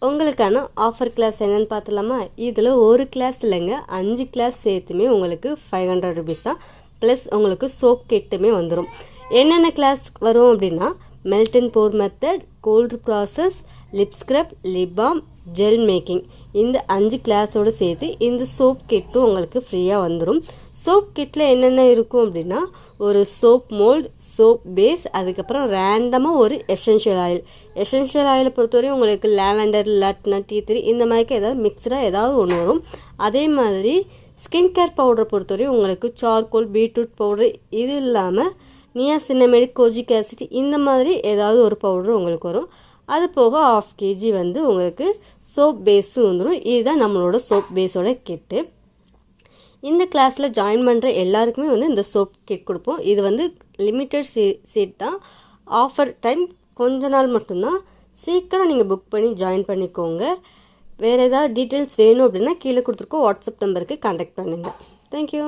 உங்களுக்கான offer class என்னென்னு பார்த்துலாமா? இதில் ஒரு கிளாஸ் இல்லைங்க, 5 கிளாஸ் சேர்த்துமே உங்களுக்கு 500 ருபீஸ் தான். ப்ளஸ் உங்களுக்கு சோப் கிட்டுமே வந்துடும். என்னென்ன கிளாஸ் வரும் அப்படின்னா, melt and pour method, cold process, lip scrub, lip balm, gel making, இந்த 5 கிளாஸோடு சேர்த்து இந்த சோப் கிட்டும் உங்களுக்கு ஃப்ரீயாக வந்துடும். சோப் கிட்டில் என்னென்ன இருக்கும் அப்படின்னா, ஒரு சோப் மோல்டு, சோப் பேஸ், அதுக்கப்புறம் ரேண்டமாக ஒரு எசென்ஷியல் ஆயில். எசென்ஷியல் ஆயிலை பொறுத்தவரையும் உங்களுக்கு லேவெண்டர், லட்னா, டீ த்ரீ இந்த மாதிரி ஏதாவது மிக்சடாக ஏதாவது ஒன்று வரும். அதே மாதிரி ஸ்கின் கேர் பவுடரை பொறுத்தவரையும் உங்களுக்கு சார்கோல், பீட்ரூட் பவுடர், இது இல்லாமல் நியாசினமேட், கோஜிக் ஆசிட் இந்த மாதிரி ஏதாவது ஒரு பவுடர் உங்களுக்கு வரும். அது போக 1/2 kg வந்து உங்களுக்கு சோப் பேஸும் வந்துடும். இதுதான் நம்மளோட சோப் பேஸோட கிட்டு. இந்த கிளாஸில் ஜாயின் பண்ணுற எல்லாருக்குமே வந்து இந்த சோப் கிட் கொடுப்போம். இது வந்து லிமிட்டட் சீட் தான். ஆஃபர் டைம் கொஞ்ச நாள் மட்டும்தான். சீக்கிரம் நீங்கள் புக் பண்ணி ஜாயின் பண்ணிக்கோங்க. வேறு ஏதாவது டீட்டெயில்ஸ் வேணும் அப்படின்னா கீழே கொடுத்துருக்கோம் வாட்ஸ்அப் நம்பருக்கு கான்டாக்ட் பண்ணுங்கள். தேங்க்யூ.